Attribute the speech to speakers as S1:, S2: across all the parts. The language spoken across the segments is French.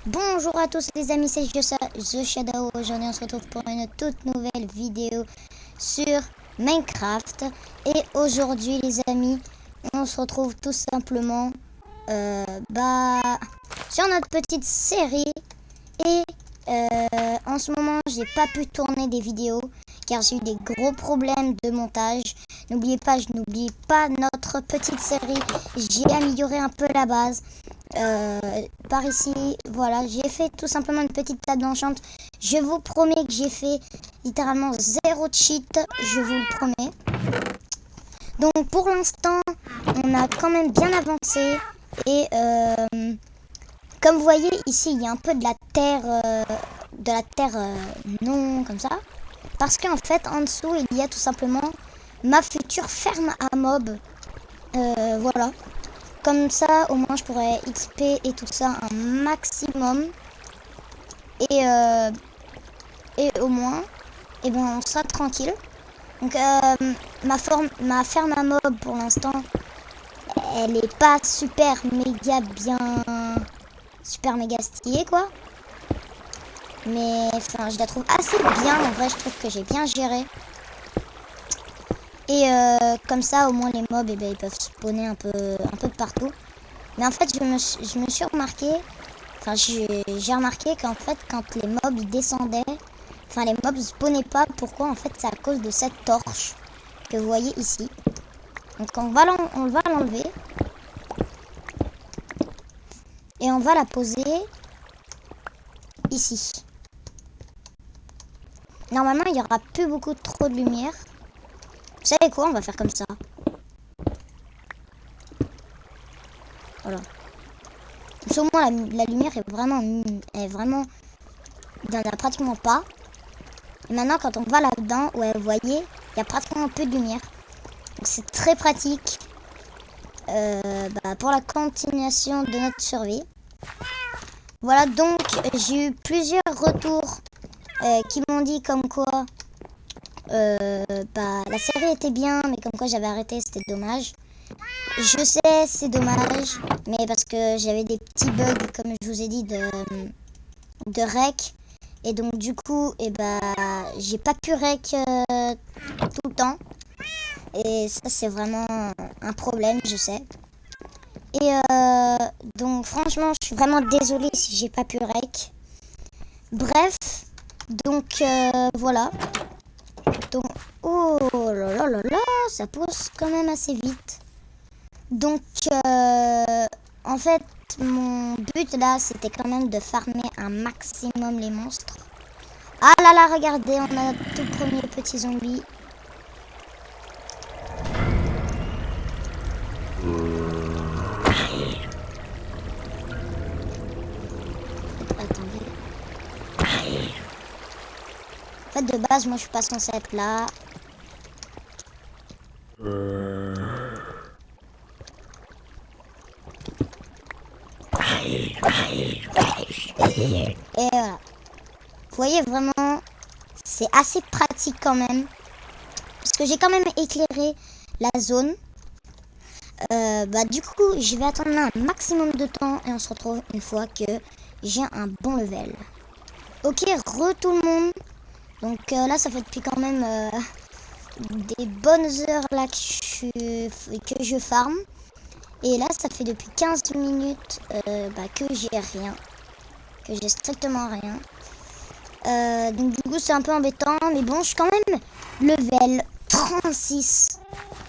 S1: Bonjour à tous les amis, c'est The Shadow. Aujourd'hui on se retrouve pour une toute nouvelle vidéo sur Minecraft. Et aujourd'hui les amis, on se retrouve tout simplement sur notre petite série. Et en ce moment j'ai pas pu tourner des vidéos car j'ai eu des gros problèmes de montage. N'oubliez pas notre petite série. J'ai amélioré un peu la base. Par ici, voilà, j'ai fait tout simplement une petite table d'enchant. Je vous promets que j'ai fait littéralement zéro cheat, je vous le promets. Donc pour l'instant, on a quand même bien avancé. Et comme vous voyez ici, il y a un peu de la terre, non comme ça. Parce qu'en fait, en dessous, il y a tout simplement ma future ferme à mob. Voilà. Comme ça, au moins, je pourrais XP et tout ça un maximum. Et au moins, on sera tranquille. Donc, ma ferme à mob, pour l'instant, elle est pas super méga stylée, quoi. Mais, enfin, je la trouve assez bien. En vrai, je trouve que j'ai bien géré. Et comme ça, au moins, les mobs, ils peuvent spawner un peu de partout. Mais en fait, je me suis remarqué, enfin j'ai remarqué qu'en fait quand les mobs ils descendaient, enfin les mobs spawnaient pas. Pourquoi? En fait c'est à cause de cette torche que vous voyez ici. Donc on va l'enlever. Et on va la poser ici. Normalement il n'y aura plus beaucoup trop de lumière. Vous savez quoi? On va faire comme ça. Voilà. Au moins la lumière est vraiment... Il n'y en a pratiquement pas. Et maintenant, quand on va là-dedans, ouais, vous voyez, il y a pratiquement un peu de lumière. Donc c'est très pratique pour la continuation de notre survie. Voilà, donc j'ai eu plusieurs retours qui m'ont dit comme quoi la série était bien, mais comme quoi j'avais arrêté, c'était dommage. Je sais, c'est dommage, mais parce que j'avais des petits bugs, comme je vous ai dit, de rec. Et donc du coup, j'ai pas pu rec tout le temps. Et ça, c'est vraiment un problème, je sais. Et donc franchement, je suis vraiment désolée si j'ai pas pu rec. Bref, donc voilà. Donc, oh là là là là, ça pousse quand même assez vite. Donc, en fait, mon but là, c'était quand même de farmer un maximum les monstres. Ah là là, regardez, on a notre tout premier petit zombie. Attendez. En fait, de base, moi, je suis pas censé être là. Et voilà. Vous voyez vraiment, c'est assez pratique quand même. Parce que j'ai quand même éclairé la zone. Du coup, je vais attendre un maximum de temps et on se retrouve une fois que j'ai un bon level. Ok, tout le monde. Donc là, ça fait depuis quand même des bonnes heures là que je farm. Et là, ça fait depuis 15 minutes que j'ai rien. Que j'ai strictement rien. Donc du coup, c'est un peu embêtant. Mais bon, je suis quand même level 36.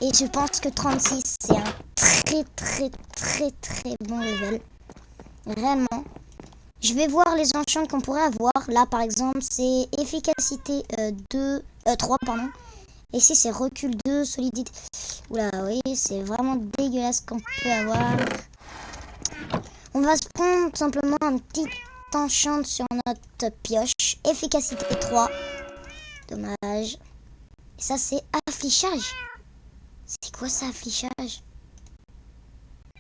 S1: Et je pense que 36, c'est un très bon level. Vraiment. Je vais voir les enchants qu'on pourrait avoir. Là, par exemple, c'est efficacité 3, pardon. Et ici, c'est recul 2, solidité. Oula, oui, c'est vraiment dégueulasse qu'on peut avoir. On va se prendre tout simplement un petit enchant sur notre pioche. Efficacité 3. Dommage. Et ça, c'est affichage. C'est quoi ça, affichage?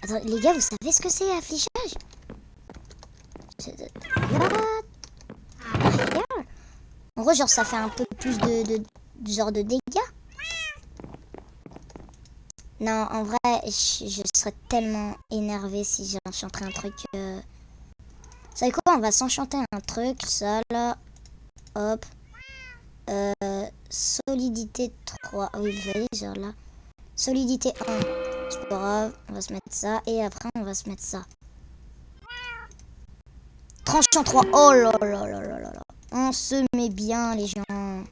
S1: Attends, les gars, vous savez ce que c'est, affichage? En gros, genre, ça fait un peu plus de dégâts. Non, en vrai, je serais tellement énervée si j'enchanterais un truc savez quoi, on va s'enchanter un truc, ça là, hop, solidité 3, oui, vous voyez, genre là, solidité 1, c'est pas grave, on va se mettre ça, et après on va se mettre ça. Tranchant 3, oh là là là là là là, on se met bien les gens.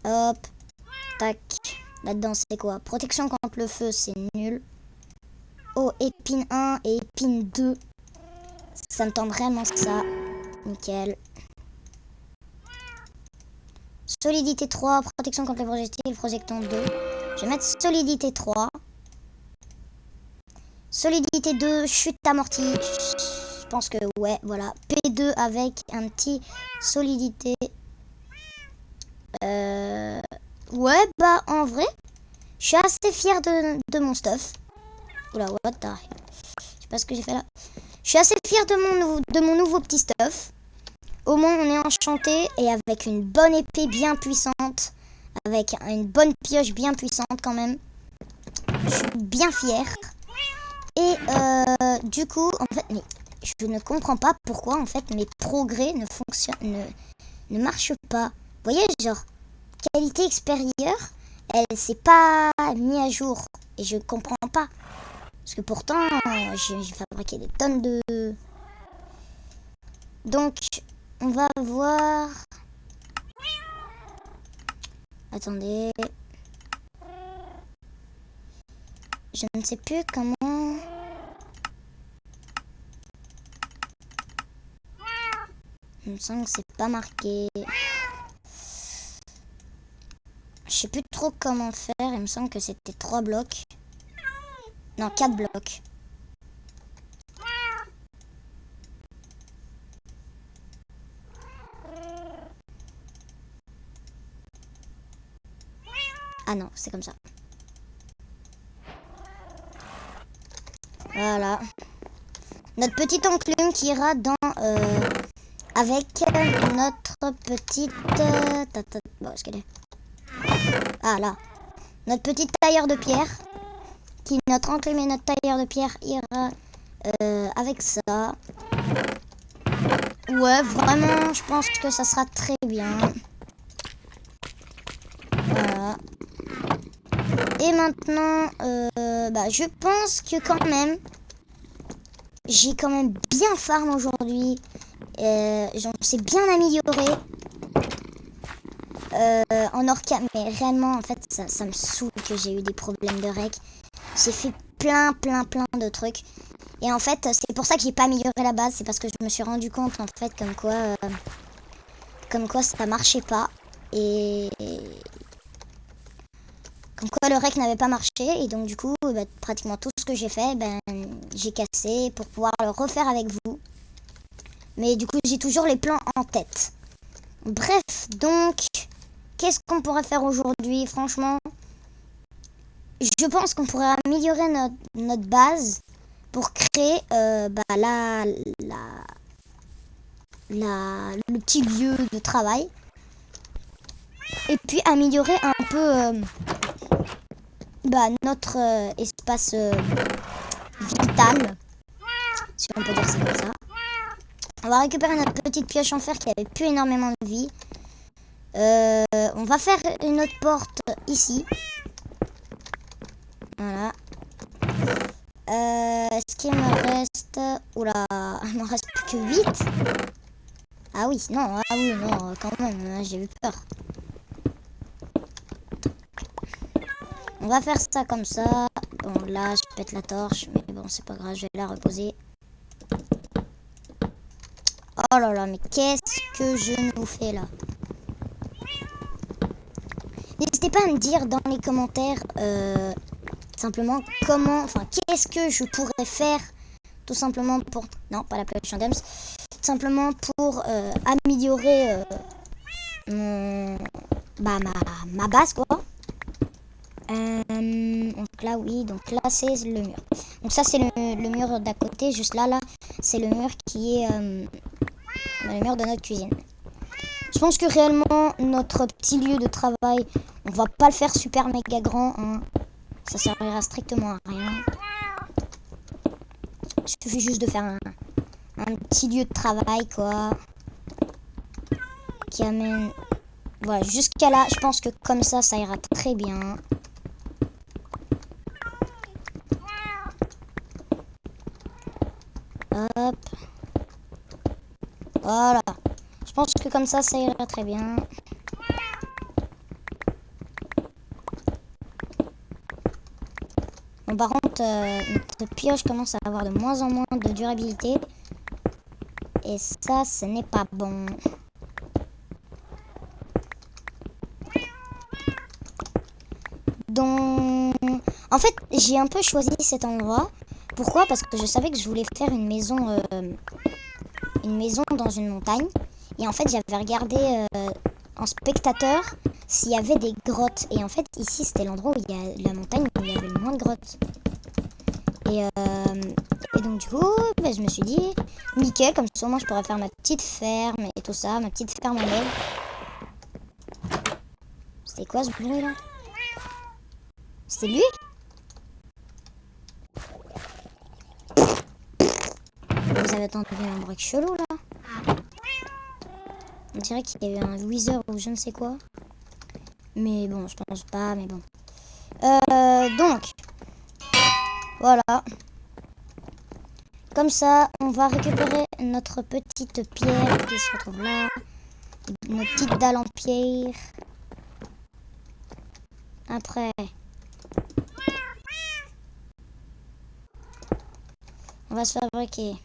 S1: Hop, tac, là-dedans c'est quoi? Protection contre le feu, c'est nul. Oh, épine 1 et épine 2. Ça me tente vraiment ça. Nickel. Solidité 3, protection contre les projectiles, projecton 2. Je vais mettre solidité 3. Solidité 2, chute amortie. Je pense que ouais, voilà. P2 avec un petit solidité. Ouais, bah en vrai, je suis assez fier de mon stuff. Oula, what the hell. Je sais pas ce que j'ai fait là. Je suis assez fier de mon nouveau petit stuff. Au moins on est enchanté et avec une bonne épée bien puissante. Avec une bonne pioche bien puissante quand même. Je suis bien fier. Et du coup, en fait, mais je ne comprends pas pourquoi en fait mes progrès ne marchent pas. Vous voyez, genre, qualité extérieure, elle s'est pas mise à jour. Et je comprends pas. Parce que pourtant, j'ai fabriqué des tonnes de... Donc, on va voir... Attendez. Je ne sais plus comment... Il me semble que c'est pas marqué. Je sais plus trop comment faire. Il me semble que c'était 3 blocs. Non, 4 blocs. Ah non, c'est comme ça. Voilà. Notre petite enclume qui ira dans... avec notre petite... Bon, est-ce qu'elle est... Ah, là. Notre petite tailleur de pierre. Notre enclume et notre tailleur de pierre ira avec ça. Ouais, vraiment, je pense que ça sera très bien. Voilà. Et maintenant, bah, je pense que quand même, j'ai quand même bien farm aujourd'hui. J'en sais bien amélioré. En Orca, mais réellement, en fait, ça me saoule que j'ai eu des problèmes de rec. J'ai fait plein de trucs. Et en fait, c'est pour ça que j'ai pas amélioré la base. C'est parce que je me suis rendu compte, en fait, comme quoi ça marchait pas. Et comme quoi le rec n'avait pas marché. Et donc, du coup, bah, pratiquement tout ce que j'ai fait, ben, j'ai cassé pour pouvoir le refaire avec vous. Mais du coup, j'ai toujours les plans en tête. Bref, donc, qu'est-ce qu'on pourrait faire aujourd'hui? Franchement, je pense qu'on pourrait améliorer notre base pour créer bah, le petit lieu de travail. Et puis améliorer un peu bah, notre espace vital, si on peut dire ça comme ça. On va récupérer notre petite pioche en fer qui avait plus énormément de vie. On va faire une autre porte ici. Voilà. Est-ce qu'il me reste... Oula, il m'en reste plus que 8. Ah oui, non, quand même, j'ai eu peur. On va faire ça comme ça. Bon, là, je pète la torche, mais bon, c'est pas grave, je vais la reposer. Oh là là, mais qu'est-ce que je nous fais là? N'hésitez pas à me dire dans les commentaires simplement qu'est-ce que je pourrais faire tout simplement pour... Non, pas la pioche en Dems. Simplement pour améliorer ma base, quoi. Donc là, oui, donc là, c'est le mur. Donc ça, c'est le mur d'à côté. Juste là, c'est le mur qui est le mur de notre cuisine. Je pense que réellement, notre petit lieu de travail, on va pas le faire super méga grand. Hein. Ça servira strictement à rien. Il suffit juste de faire un petit lieu de travail, quoi. Qui amène... Voilà, jusqu'à là, je pense que comme ça ira très bien. Hop. Voilà. Je pense que comme ça ira très bien. Bon, par contre, notre pioche commence à avoir de moins en moins de durabilité. Et ça, ce n'est pas bon. Donc, en fait, j'ai un peu choisi cet endroit. Pourquoi? Parce que je savais que je voulais faire une maison dans une montagne. Et en fait, j'avais regardé en spectateur s'il y avait des grottes. Et en fait, ici, c'était l'endroit où il y a la montagne où il y avait le moins de grottes. Et donc, du coup, bah, je me suis dit, nickel, comme ça, moi, je pourrais faire ma petite ferme et tout ça, ma petite ferme en lait. C'était quoi ce bruit là? C'était lui? Vous avez entendu un bruit chelou là? On dirait qu'il y avait un Weezer ou je ne sais quoi. Mais bon, je pense pas, mais bon. Donc, voilà. Comme ça, on va récupérer notre petite pierre qui se retrouve là. Nos petites dalles en pierre. Après, on va se fabriquer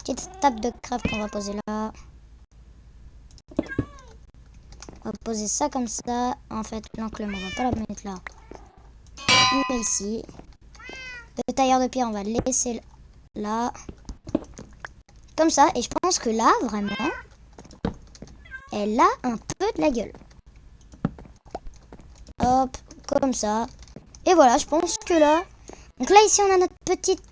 S1: une petite table de craft qu'on va poser là. On va poser ça comme ça. En fait, l'enclume, on va pas la mettre là. Mais ici. Le tailleur de pierre, on va le laisser là. Comme ça. Et je pense que là, vraiment, elle a un peu de la gueule. Hop, comme ça. Et voilà, je pense que là... Donc là, ici, on a notre petite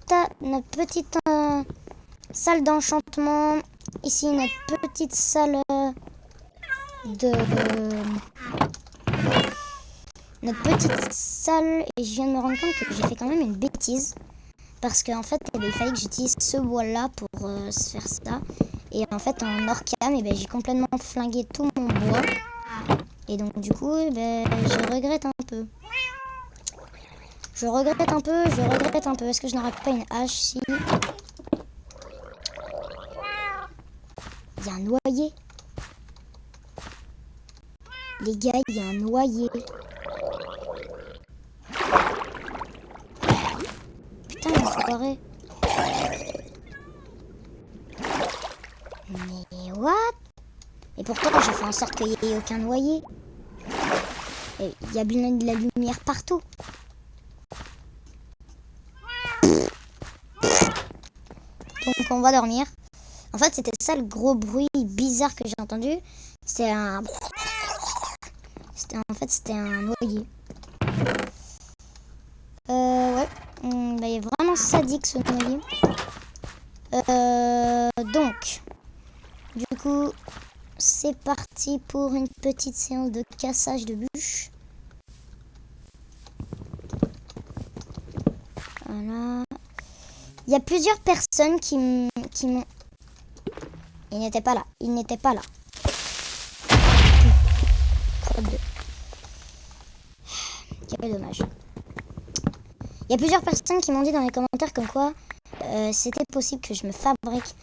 S1: salle d'enchantement. Ici, notre petite salle notre petite salle. Et je viens de me rendre compte que j'ai fait quand même une bêtise. Parce qu'en fait, il fallait que j'utilise ce bois-là pour se faire ça. Et en fait, en Orcam, j'ai complètement flingué tout mon bois. Et donc, du coup, je regrette un peu. Je regrette un peu. Est-ce que je n'aurais pas une hache si... Il y a un noyer. Les gars, il y a un noyer. Putain, il faut barrer. Mais what? Et pourtant, j'ai fait en sorte qu'il n'y ait aucun noyer. Et il y a bien de la lumière partout. Donc on va dormir. En fait, c'était ça le gros bruit bizarre que j'ai entendu. C'était un... En fait, c'était un noyer. Ouais. Il est vraiment sadique ce noyer. Donc, du coup, c'est parti pour une petite séance de cassage de bûches. Voilà. Il y a plusieurs personnes qui m'ont... Il n'était pas là. Quel dommage. Il y a plusieurs personnes qui m'ont dit dans les commentaires comme quoi c'était possible que je me fabrique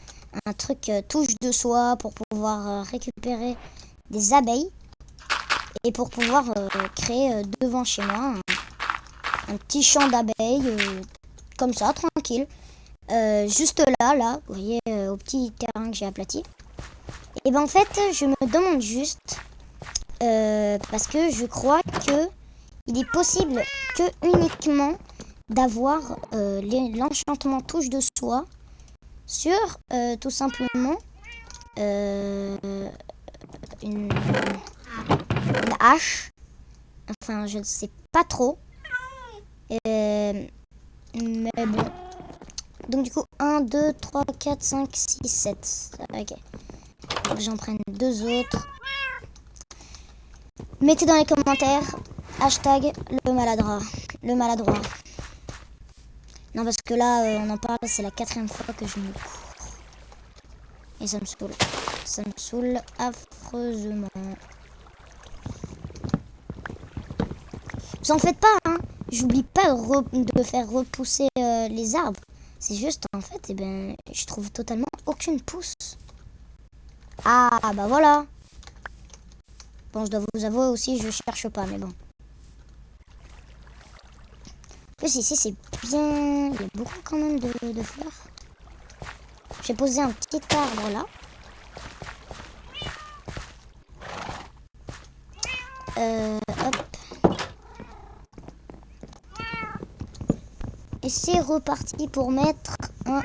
S1: un truc touche de soie pour pouvoir récupérer des abeilles et pour pouvoir créer devant chez moi un petit champ d'abeilles comme ça, tranquille. Juste là, vous voyez, au petit terrain que j'ai aplati. Et en fait, je me demande juste, parce que je crois que il est possible que uniquement d'avoir l'enchantement touche de soie sur tout simplement une hache. Enfin, je ne sais pas trop. Mais bon. Donc du coup, 1, 2, 3, 4, 5, 6, 7. Ok. Donc j'en prenne 2 autres. Mettez dans les commentaires hashtag le maladroit. Non, parce que là, on en parle, c'est la 4e fois que je me cours. Et ça me saoule. Ça me saoule affreusement. Vous en faites pas, hein. J'oublie pas de faire repousser les arbres. C'est juste, en fait, eh ben, je trouve totalement aucune pousse. Ah, bah voilà. Bon, je dois vous avouer aussi, je cherche pas, mais bon. En plus, ici, c'est bien... Il y a beaucoup quand même de fleurs. J'ai posé un petit arbre là. Hop. Et c'est reparti pour mettre un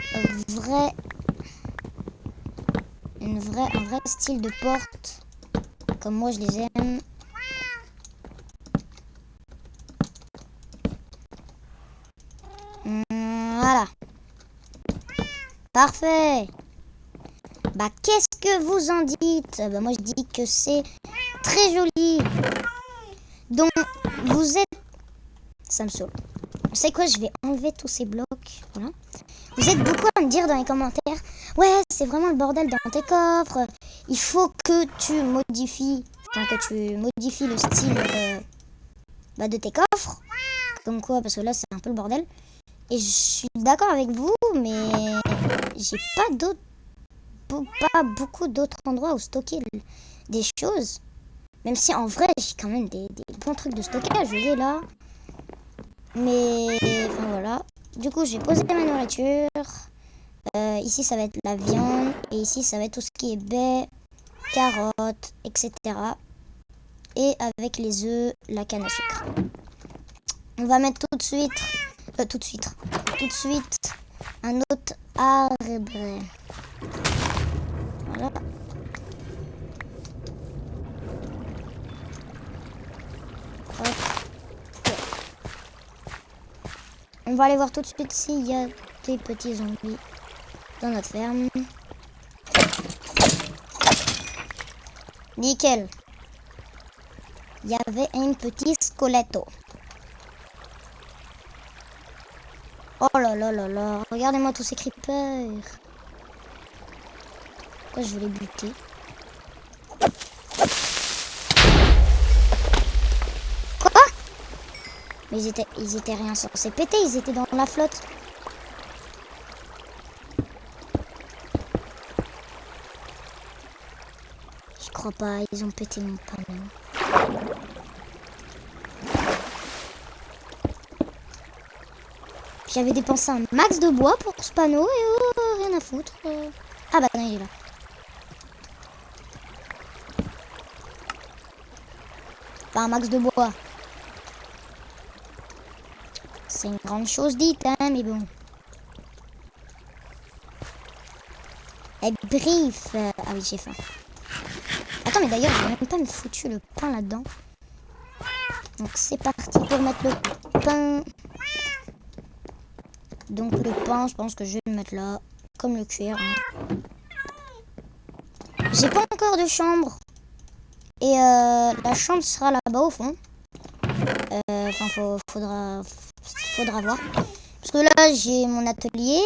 S1: vrai style de porte. Comme moi, je les aime. Voilà. Parfait. Bah, qu'est-ce que vous en dites? Bah, moi, je dis que c'est très joli. Donc, vous êtes... Ça me saoule. Vous savez quoi? Je vais enlever tous ces blocs. Voilà. Vous êtes beaucoup à me dire dans les commentaires. Ouais, c'est vraiment le bordel dans tes coffres. Il faut que tu modifies... Enfin, que tu modifies le style de tes coffres. Comme quoi, parce que là, c'est un peu le bordel. Et je suis d'accord avec vous, mais j'ai pas beaucoup d'autres endroits où stocker des choses. Même si en vrai, j'ai quand même des bons trucs de stockage, je l'ai là. Mais enfin voilà. Du coup, je vais poser ma nourriture. Ici, ça va être la viande. Et ici, ça va être tout ce qui est baies, carottes, etc. Et avec les œufs, la canne à sucre. On va mettre tout de suite un autre arbre. Voilà. Hop. On va aller voir tout de suite s'il y a des petits zombies dans notre ferme. Nickel. Il y avait un petit squeletto. Oh là là là là. Regardez-moi tous ces creepers. Pourquoi je vais les buter? Quoi? Mais ils étaient rien censés péter. Ils étaient dans la flotte. Je crois pas. Ils ont pété mon panneau. J'avais dépensé un max de bois pour ce panneau et rien à foutre. Ah bah non, il est là. Pas un max de bois. C'est une grande chose dite, hein, mais bon. Et bref. Ah oui, j'ai faim. Attends, mais d'ailleurs, j'ai même pas me foutu le pain là-dedans. Donc c'est parti pour mettre le pain. Donc le pain, je pense que je vais le mettre là, comme le cuir. Hein. J'ai pas encore de chambre. Et la chambre sera là-bas au fond. Enfin, faudra voir. Parce que là, j'ai mon atelier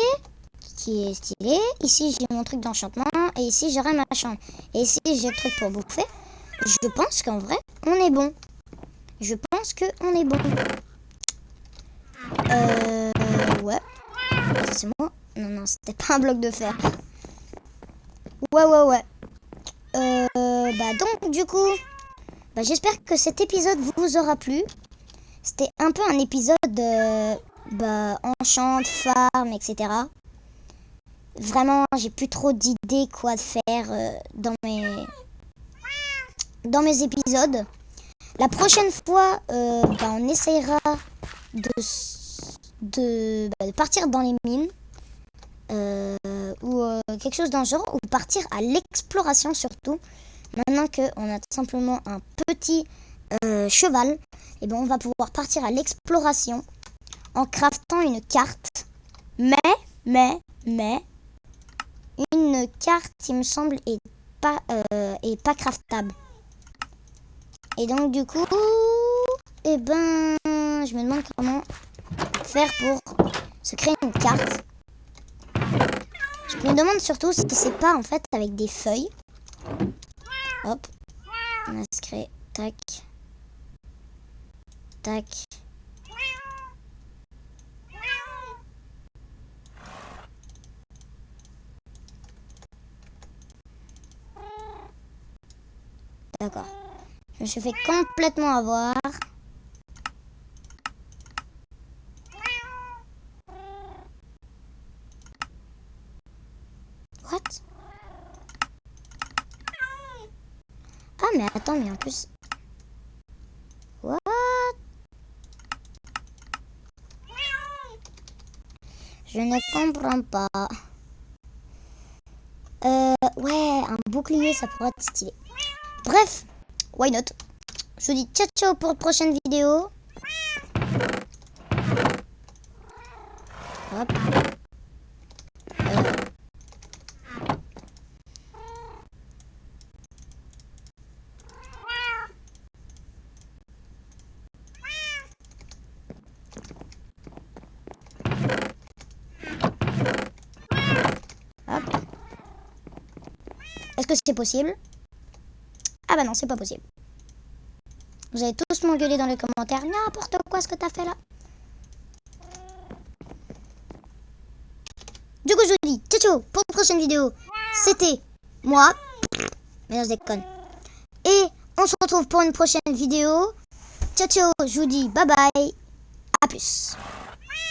S1: qui est stylé. Ici, j'ai mon truc d'enchantement. Et ici, j'aurai ma chambre. Et ici, j'ai le truc pour bouffer. Je pense qu'en vrai, on est bon. Je pense qu'on est bon. Ouais. C'est moi? Non, c'était pas un bloc de fer. Ouais. Bah donc, du coup, bah, j'espère que cet épisode vous aura plu. C'était un peu un épisode enchant, farm, etc. Vraiment, j'ai plus trop d'idées quoi de faire dans mes épisodes. La prochaine fois, on essayera de partir dans les mines ou quelque chose dans le genre, ou partir à l'exploration surtout. Maintenant qu'on a tout simplement un petit cheval, et on va pouvoir partir à l'exploration en craftant une carte. Mais une carte, il me semble, est pas craftable. Et donc du coup, je me demande comment faire pour se créer une carte. Je me demande surtout si c'est pas en fait avec des feuilles. Hop. On va se créer. Tac. Tac. D'accord. Je me suis fait complètement avoir. What? Ah mais attends, mais en plus... What? Je ne comprends pas. Ouais, un bouclier, ça pourrait être stylé. Bref, why not? Je vous dis ciao ciao pour une prochaine vidéo. Hop. Hop. Est-ce que c'est possible? Ah bah non, c'est pas possible. Vous allez tous m'engueuler dans les commentaires. N'importe quoi ce que t'as fait là. Du coup, je vous dis ciao ciao pour une prochaine vidéo. C'était moi. Mais non, je déconne. Et on se retrouve pour une prochaine vidéo. Ciao ciao, je vous dis bye bye. À plus.